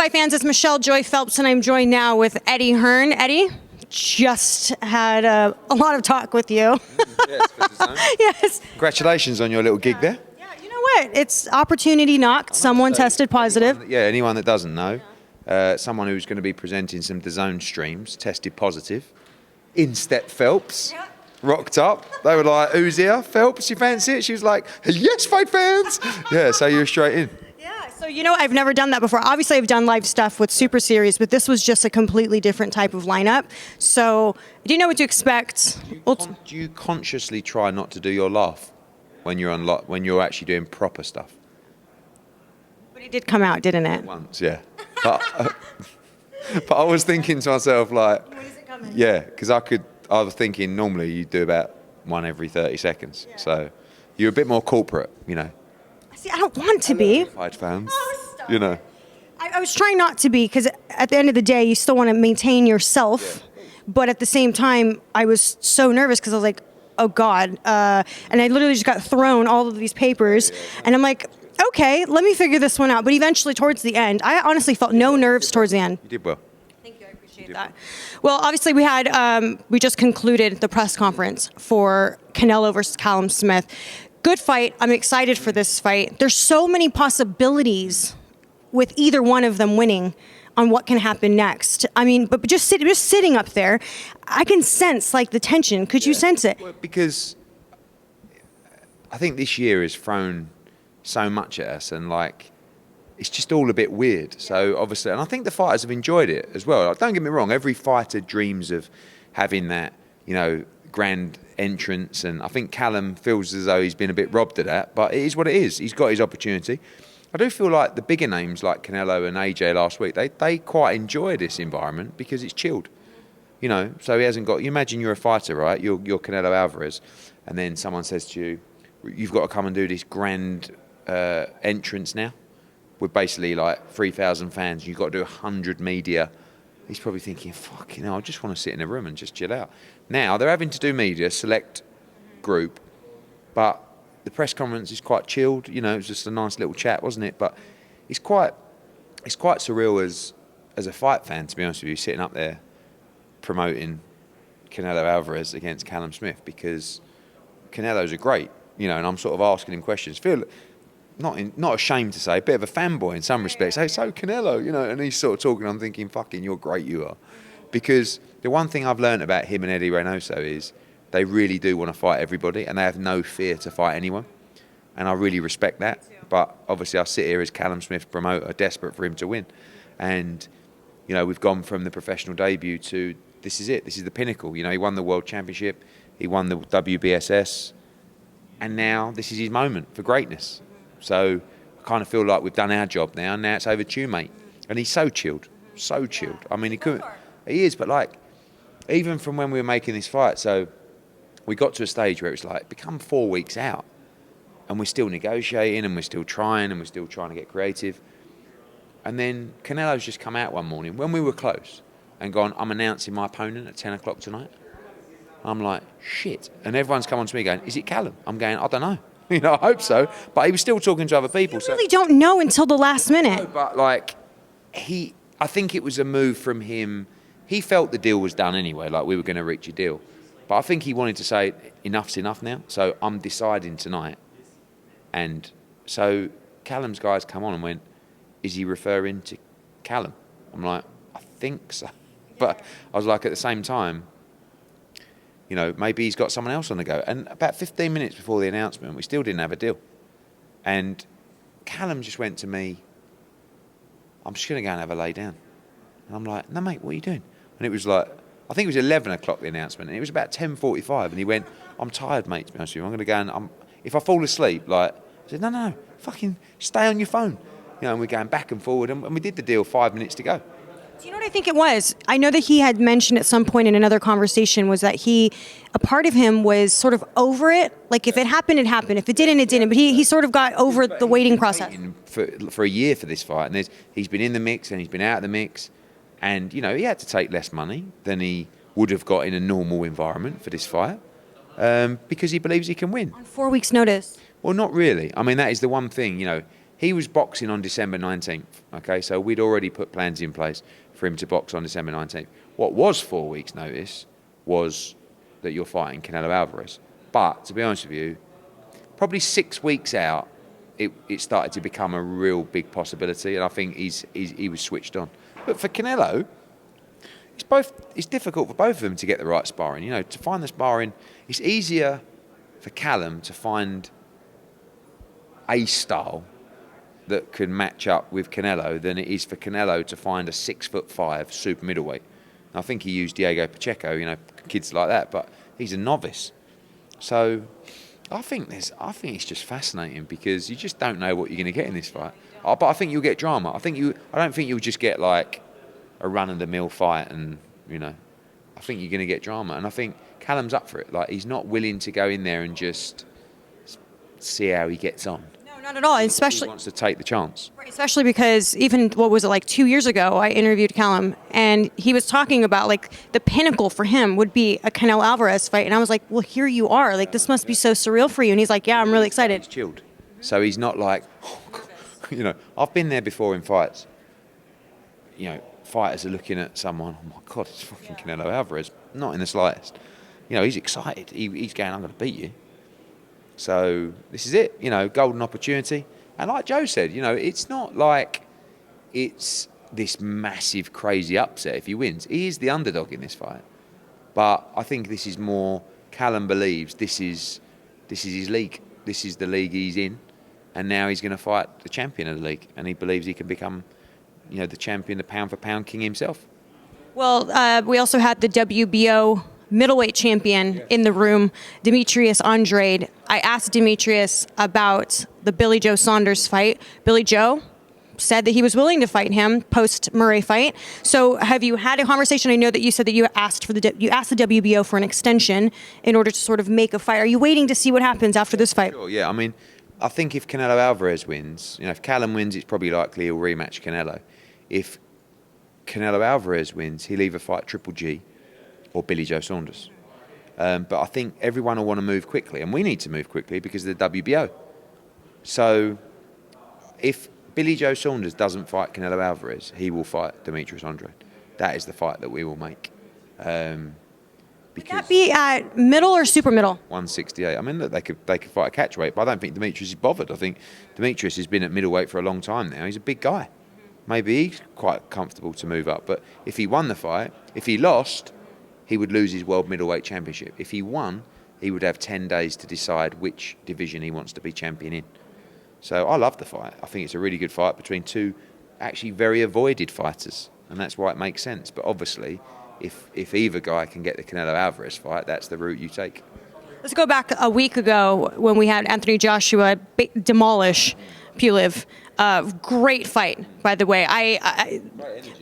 fight fans? It's Michelle Joy Phelps, and I'm joined now with Eddie Hearn. Eddie, just had a lot of talk with you. Yes, for design. Yes. Congratulations on your little gig there. Yeah, you know what? It's opportunity knocked. Someone tested positive. Anyone that doesn't know, someone who's going to be presenting some DAZN streams tested positive. In step Phelps. Yeah. Rocked up. They were like, who's here? Phelps, you fancy it? She was like, yes, fight fans. Yeah, so you were straight in. Yeah, so I've never done that before. Obviously, I've done live stuff with Super Series, but this was just a completely different type of lineup. So I didn't know what to expect. Do you consciously try not to do your laugh when you're when you're actually doing proper stuff? But it did come out, didn't it? Once, yeah. But I was thinking to myself, like, When is it coming? yeah, because I was thinking normally you do about one every 30 seconds. Yeah. So you're a bit more corporate, you know. See, I don't want to be. Fight fans, Oh, stop you know. it. I was trying not to be, because at the end of the day, you still want to maintain yourself. Yeah. But at the same time, I was so nervous because I was like, oh, God. And I literally just got thrown all of these papers. And I'm like, okay, let me figure this one out. But eventually, towards the end, I honestly felt no nerves towards the end. You did well. Thank you. I appreciate that. Well, obviously, we just concluded the press conference for Canelo versus Callum-Smith. Good fight. I'm excited for this fight. There's so many possibilities with either one of them winning on what can happen next. I mean, but just sitting up there, I can sense like the tension. Could you sense it? Well, because I think this year has thrown so much at us, and like it's just all a bit weird. So obviously, and I think the fighters have enjoyed it as well. Like, don't get me wrong, every fighter dreams of having that, grand entrance, and I think Callum feels as though he's been a bit robbed of that, but it is what it is. He's got his opportunity. I do feel like the bigger names like Canelo and AJ last week, they quite enjoy this environment because it's chilled. So he hasn't got, you imagine you're a fighter, right? You're Canelo Alvarez, and then someone says to you, you've got to come and do this grand entrance now with basically like 3,000 fans. You've got to do 100 media. He's probably thinking, I just want to sit in a room and just chill out. Now, they're having to do media, select group, but the press conference is quite chilled. It was just a nice little chat, wasn't it? But it's quite surreal as a fight fan, to be honest with you, sitting up there promoting Canelo Alvarez against Callum-Smith, because Canelo's a great, and I'm sort of asking him questions. Feel not ashamed to say, a bit of a fanboy in some respects. Hey, so Canelo, and he's sort of talking, I'm thinking, fucking, you're great, you are. Because the one thing I've learned about him and Eddie Reynoso is they really do want to fight everybody, and they have no fear to fight anyone. And I really respect that. But obviously I sit here as Callum-Smith promoter, desperate for him to win. And, we've gone from the professional debut to this is it. This is the pinnacle. He won the World Championship. He won the WBSS. And now this is his moment for greatness. So I kind of feel like we've done our job now. Now it's over to you, mate. And he's so chilled. So chilled. I mean, he is, but like, even from when we were making this fight, so we got to a stage where it was like, become 4 weeks out, and we're still negotiating, and we're still trying to get creative. And then Canelo's just come out one morning when we were close and gone, I'm announcing my opponent at 10 o'clock tonight. I'm like, shit. And everyone's come on to me going, is it Callum? I'm going, I don't know. I hope so. But he was still talking to other people. You really don't know until the last minute. No, but like, I think it was a move from him. He felt the deal was done anyway, like we were going to reach a deal. But I think he wanted to say, enough's enough now, so I'm deciding tonight. And so Callum's guys come on and went, is he referring to Callum? I'm like, I think so. But I was like, at the same time, maybe he's got someone else on the go. And about 15 minutes before the announcement, we still didn't have a deal. And Callum just went to me, I'm just going to go and have a lay down. And I'm like, no, mate, what are you doing? And it was like, I think it was 11 o'clock, the announcement, and it was about 10:45, and he went, I'm tired, mate, to be honest with you. I'm going to go and, if I fall asleep, I said, no, fucking stay on your phone. And we're going back and forward, and we did the deal 5 minutes to go. Do you know what I think it was? I know that he had mentioned at some point in another conversation was that a part of him was sort of over it. Like, if it happened, it happened. If it didn't, it didn't. But he sort of got over the waiting process. For a year for this fight, and he's been in the mix and he's been out of the mix, and he had to take less money than he would have got in a normal environment for this fight, because he believes he can win. On 4 weeks' notice. Well, not really. I mean, that is the one thing, he was boxing on December 19th. Okay, so we'd already put plans in place for him to box on December 19th. What was 4 weeks' notice was that you're fighting Canelo Alvarez. But to be honest with you, probably 6 weeks out, it started to become a real big possibility, and I think he was switched on. But for Canelo, it's difficult for both of them to get the right sparring. You know, to find the sparring, it's easier for Callum to find a style that could match up with Canelo than it is for Canelo to find a 6'5" super middleweight. And I think he used Diego Pacheco, you know, kids like that, but he's a novice. So I think it's just fascinating because you just don't know what you're going to get in this fight. But I think you'll get drama. I don't think you'll just get like a run-of-the-mill fight, and you know, I think you're going to get drama. And I think Callum's up for it. Like, he's not willing to go in there and just see how he gets on. No, not at all. Especially he wants to take the chance. Right, especially because even, what was it, like 2 years ago, I interviewed Callum, and he was talking about like the pinnacle for him would be a Canelo Alvarez fight, and I was like, well, here you are. Like, this must be so surreal for you. And he's like, yeah, I'm really excited. He's chilled. So he's not like, oh, God. You know, I've been there before in fights. You know, fighters are looking at someone, oh my God, it's fucking Canelo Alvarez. Not in the slightest. You know, he's excited. He's going, I'm going to beat you. So this is it, you know, golden opportunity. And like Joe said, you know, it's not like it's this massive, crazy upset if he wins. He is the underdog in this fight. But I think this is more, Callum believes this is his league. This is the league he's in. And now he's going to fight the champion of the league. And he believes he can become, you know, the champion, the pound-for-pound king himself. Well, we also had the WBO middleweight champion in the room, Demetrius Andrade. I asked Demetrius about the Billy Joe Saunders fight. Billy Joe said that he was willing to fight him post-Murray fight. So have you had a conversation? I know that you said that you asked the WBO for an extension in order to sort of make a fight. Are you waiting to see what happens after this fight? Sure, yeah. I mean, I think if Canelo Alvarez wins, you know, if Callum wins, it's probably likely he'll rematch Canelo. If Canelo Alvarez wins, he'll either fight Triple G or Billy Joe Saunders. But I think everyone will want to move quickly, and we need to move quickly because of the WBO. So if Billy Joe Saunders doesn't fight Canelo Alvarez, he will fight Demetrius Andrade. That is the fight that we will make. Would that be at middle or super middle? 168. I mean, look, they could fight a catchweight, but I don't think Demetrius is bothered. I think Demetrius has been at middleweight for a long time now. He's a big guy. Maybe he's quite comfortable to move up. But if he won the fight, if he lost, he would lose his world middleweight championship. If he won, he would have 10 days to decide which division he wants to be champion in. So I love the fight. I think it's a really good fight between two actually very avoided fighters, and that's why it makes sense. But obviously, if either guy can get the Canelo Alvarez fight, that's the route you take. Let's go back a week ago when we had Anthony Joshua demolish Pulev. Great fight, by the way.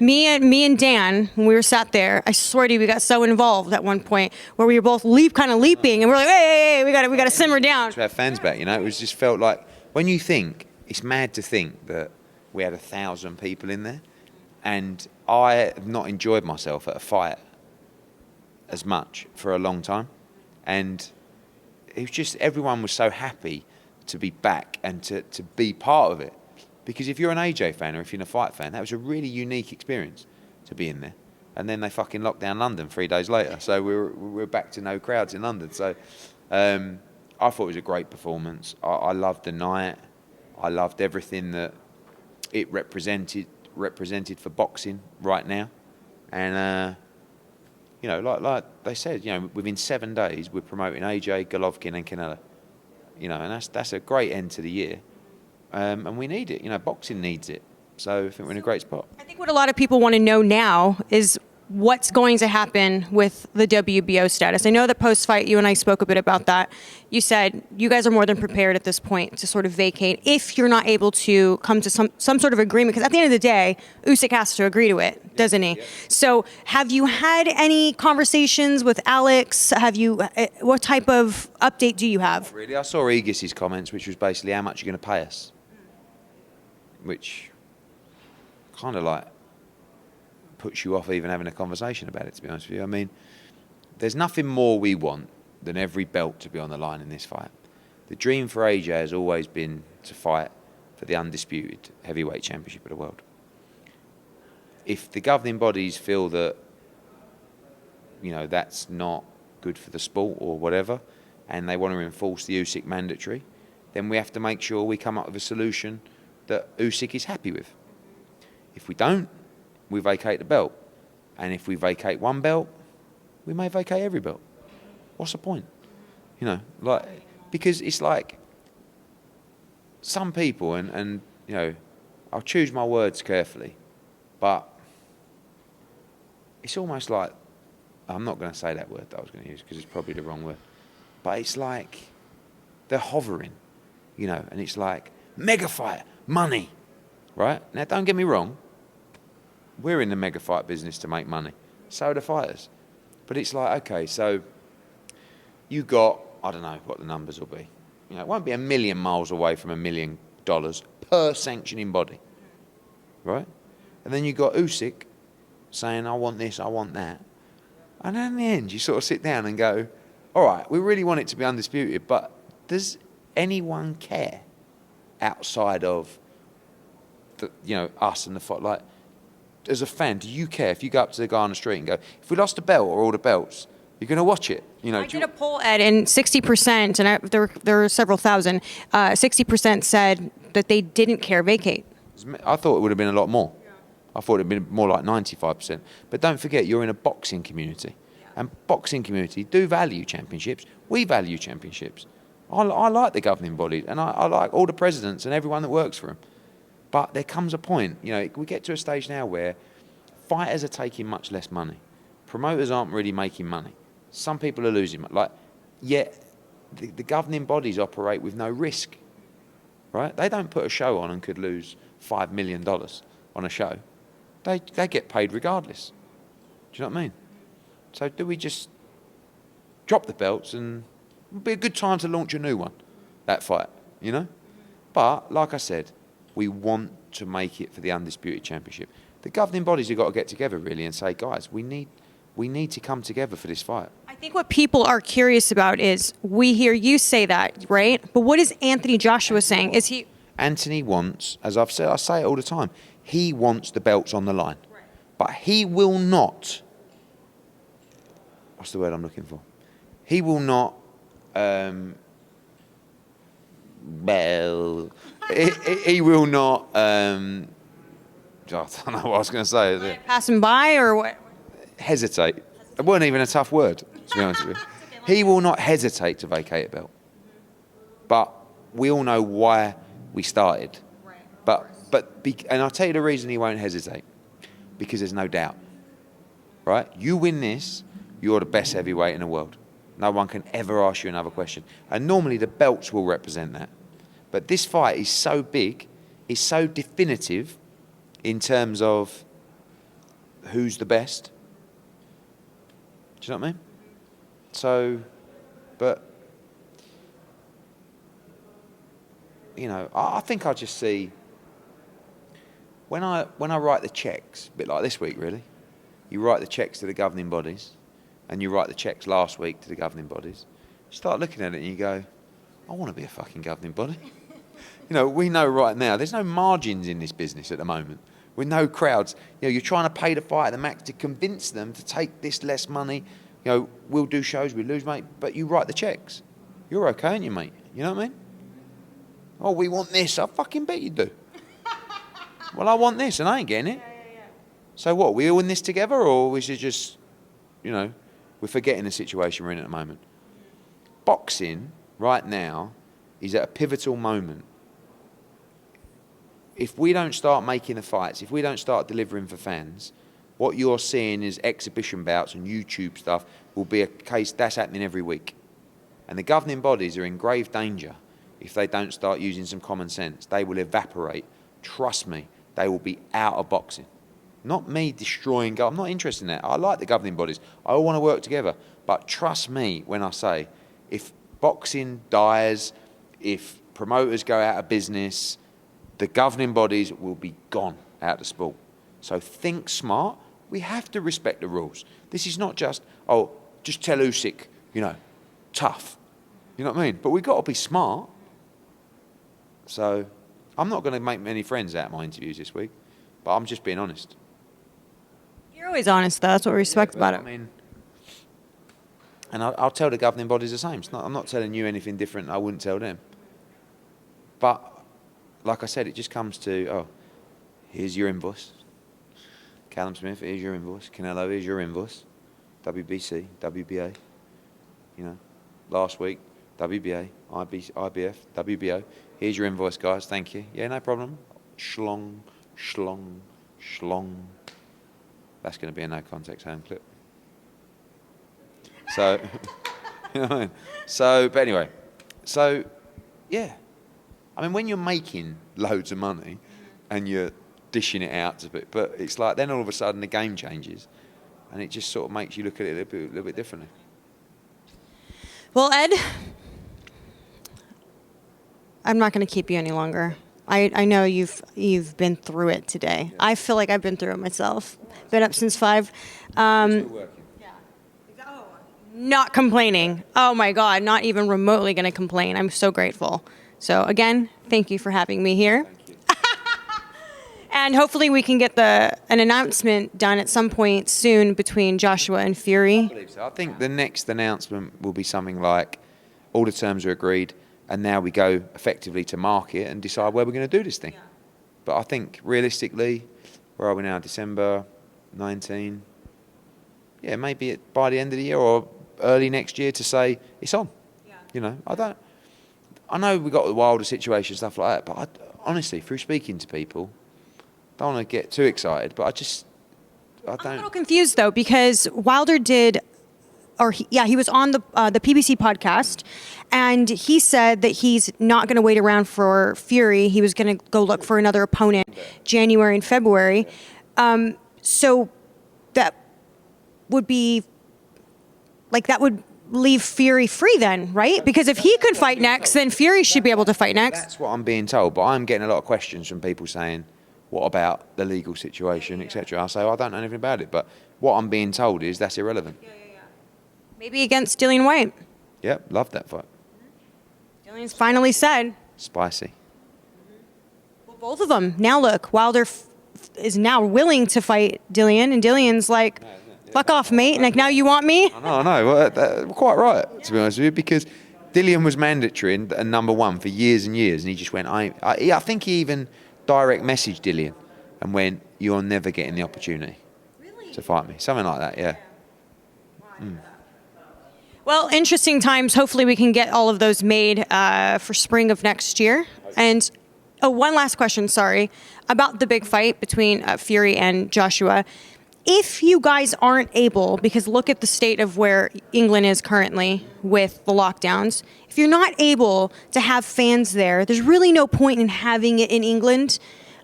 Me and Dan, when we were sat there, I swear to you, we got so involved at one point where we were both leaping, and we're like, hey, we got to simmer down. To have fans back, you know, it was just felt like, when you think, it's mad to think that we had 1,000 people in there, and I have not enjoyed myself at a fight as much for a long time, and it was just, everyone was so happy to be back and to be part of it. Because if you're an AJ fan or if you're a fight fan, that was a really unique experience to be in there. And then they fucking locked down London 3 days later. So we're back to no crowds in London. So I thought it was a great performance. I loved the night. I loved everything that it represented for boxing right now. And, you know, like they said, you know, within 7 days, we're promoting AJ, Golovkin and Canelo. You know, and that's a great end to the year. And we need it. You know, boxing needs it. So I think we're in a great spot. I think what a lot of people want to know now is what's going to happen with the WBO status. I know that post-fight, you and I spoke a bit about that. You said you guys are more than prepared at this point to sort of vacate if you're not able to come to some sort of agreement. Because at the end of the day, Usyk has to agree to it, doesn't he? Yeah. So have you had any conversations with Alex? What type of update do you have? Really, I saw Aegis's comments, which was basically how much you're going to pay us. Which kind of like puts you off even having a conversation about it, to be honest with you. I mean, there's nothing more we want than every belt to be on the line in this fight. The dream for AJ has always been to fight for the undisputed heavyweight championship of the world. If the governing bodies feel that, that's not good for the sport or whatever, and they want to enforce the Usyk mandatory, then we have to make sure we come up with a solution that Usyk is happy with. If we don't, we vacate the belt. And if we vacate one belt, we may vacate every belt. What's the point? Because it's like some people, and I'll choose my words carefully, but it's almost like, I'm not going to say that word that I was going to use because it's probably the wrong word, but it's like they're hovering, and it's like, mega fight, money, right? Now, don't get me wrong, we're in the mega fight business to make money. So are the fighters. But it's like, okay, so you got, I don't know what the numbers will be. It won't be a million miles away from $1 million per sanctioning body, right? And then you got Usyk saying, I want this, I want that. And then in the end, you sort of sit down and go, all right, we really want it to be undisputed, but does anyone care outside of us and the fight? Like, as a fan, do you care if you go up to the guy on the street and go, if we lost a belt or all the belts, you're going to watch it? I did a poll, Ed, and 60%, and there were several thousand, 60% said that they didn't care vacate. I thought it would have been a lot more. I thought it would have been more like 95%. But don't forget, you're in a boxing community. And boxing community do value championships. We value championships. I like the governing body, and I like all the presidents and everyone that works for them. But there comes a point, we get to a stage now where fighters are taking much less money. Promoters aren't really making money. Some people are losing money. Yet the governing bodies operate with no risk, right? They don't put a show on and could lose $5 million on a show. They get paid regardless. Do you know what I mean? So do we just drop the belts, and it'll be a good time to launch a new one, that fight, But, like I said, we want to make it for the undisputed championship. The governing bodies have got to get together, really, and say, guys, we need to come together for this fight. I think what people are curious about is, we hear you say that, right? But what is Anthony Joshua saying? Anthony wants, as I've said, I say it all the time, he wants the belts on the line. Right. But he will not, what's the word I'm looking for? He will not, he will not, I don't know what I was going to say. Pass him by or what? Hesitate. It wasn't even a tough word, to be honest with you. He will not hesitate to vacate a belt. But we all know why we started. Right. And I'll tell you the reason he won't hesitate. Because there's no doubt. Right? You win this, you're the best heavyweight in the world. No one can ever ask you another question. And normally the belts will represent that. But this fight is so big, is so definitive in terms of who's the best. Do you know what I mean? So, but, I think I just see, when I write the checks, a bit like this week really, you write the checks to the governing bodies, and you write the checks last week to the governing bodies, you start looking at it and you go, I want to be a fucking governing body. We know right now, there's no margins in this business at the moment. With no crowds. You're trying to pay the fight at the max to convince them to take this less money. We'll do shows, we lose, mate, but you write the checks. You're okay, aren't you, mate? You know what I mean? Oh, we want this. I fucking bet you do. Well, I want this, and I ain't getting it. Yeah. So what, we all in this together, or we should just, we're forgetting the situation we're in at the moment? Boxing, right now, is at a pivotal moment. If we don't start making the fights, if we don't start delivering for fans, what you're seeing is exhibition bouts and YouTube stuff will be a case that's happening every week. And the governing bodies are in grave danger if they don't start using some common sense. They will evaporate. Trust me, they will be out of boxing. Not me destroying, I'm not interested in that. I like the governing bodies. I all want to work together. But trust me when I say, if boxing dies, if promoters go out of business, the governing bodies will be gone out of the sport. So think smart. We have to respect the rules. This is not just, just tell Usyk, tough. You know what I mean? But we've got to be smart. So I'm not going to make many friends out of my interviews this week, but I'm just being honest. You're always honest, though. That's what we respect about it. I mean, and I'll tell the governing bodies the same. I'm not telling you anything different I wouldn't tell them. But, like I said, it just comes to, oh, here's your invoice. Callum-Smith, here's your invoice. Canelo, here's your invoice. WBC, WBA, you know, last week, WBA, IBF, WBO. Here's your invoice, guys. Thank you. Yeah, no problem. Schlong, schlong, schlong. That's going to be a no context home clip. So, you know what I mean? So, but anyway, so, yeah. I mean, when you're making loads of money and you're dishing it out to bit, but it's like then all of a sudden the game changes and it just sort of makes you look at it a little bit differently. Well, Ed, I'm not going to keep you any longer. I know you've been through it today. Yeah. I feel like I've been through it myself. Been up since 5. Still working. Not complaining. Oh my God, not even remotely going to complain. I'm so grateful. So again, thank you for having me here. Thank you. And hopefully we can get an announcement done at some point soon between Joshua and Fury. I believe so. I think the next announcement will be something like all the terms are agreed and now we go effectively to market and decide where we're going to do this thing. Yeah. But I think realistically, where are we now? December 19? Yeah, maybe by the end of the year or early next year to say it's on. Yeah. You know, I know we got the wilder situation, stuff like that, but honestly, through speaking to people, don't want to get too excited, but I'm a little confused though, because Wilder did, he was on the PBC podcast, and he said that he's not going to wait around for Fury. He was going to go look for another opponent January and February. So that would be like, that would leave Fury free then, right? Because if he could fight next, then Fury should be able to fight next. That's what I'm being told, but I'm getting a lot of questions from people saying, what about the legal situation, etc. I say, I don't know anything about it, but what I'm being told is that's irrelevant. Maybe against Dillian Whyte. Yep, love that fight. Dillian's finally said. Spicy. Well, both of them. Now look, Wilder is now willing to fight Dillian, and Dillian's like, fuck off, mate. Like, now you want me? I know. Well, quite right, to be honest with you, because Dillian was mandatory and number 1 for years and years, and he just went, I think he even direct messaged Dillian and went, you're never getting the opportunity to fight me. Something like that, yeah. Well, interesting times. Hopefully we can get all of those made for spring of next year. And one last question, sorry, about the big fight between Fury and Joshua. If you guys aren't able, because look at the state of where England is currently with the lockdowns, if you're not able to have fans there, there's really no point in having it in England.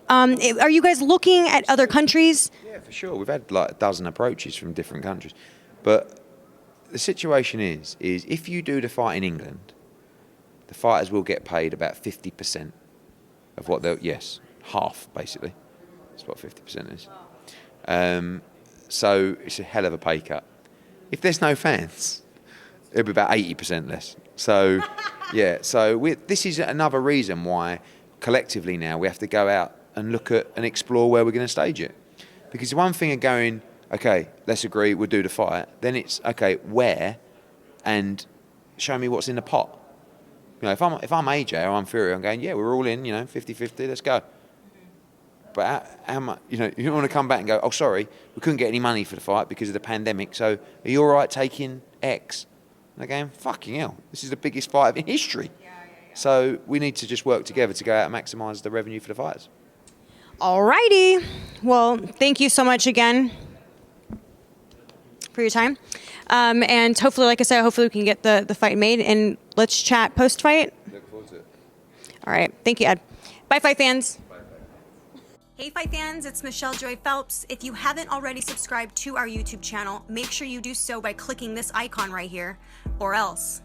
Are you guys looking at other countries? Yeah, for sure. We've had like a dozen approaches from different countries. But the situation is if you do the fight in England, the fighters will get paid about 50% of what they'll, half basically. That's what 50% is. So it's a hell of a pay cut. If there's no fans, it'll be about 80% less. So, this is another reason why collectively now we have to go out and look at and explore where we're going to stage it. Because the one thing of going, okay, let's agree, we'll do the fight, then it's, okay, where, and show me what's in the pot. You know, if I'm AJ or I'm Fury, I'm going, yeah, we're all in, 50-50, let's go. But how much, you don't want to come back and go, oh, sorry, we couldn't get any money for the fight because of the pandemic, so are you all right taking X? And they're going, fucking hell, this is the biggest fight in history. So we need to just work together to go out and maximise the revenue for the fighters. All righty. Well, thank you so much again for your time. And hopefully, like I said, hopefully we can get the fight made, and let's chat post-fight. Look forward to it. All right. Thank you, Ed. Bye, fight fans. Hey Fight fans, it's Michelle Joy Phelps. If you haven't already subscribed to our YouTube channel, make sure you do so by clicking this icon right here, or else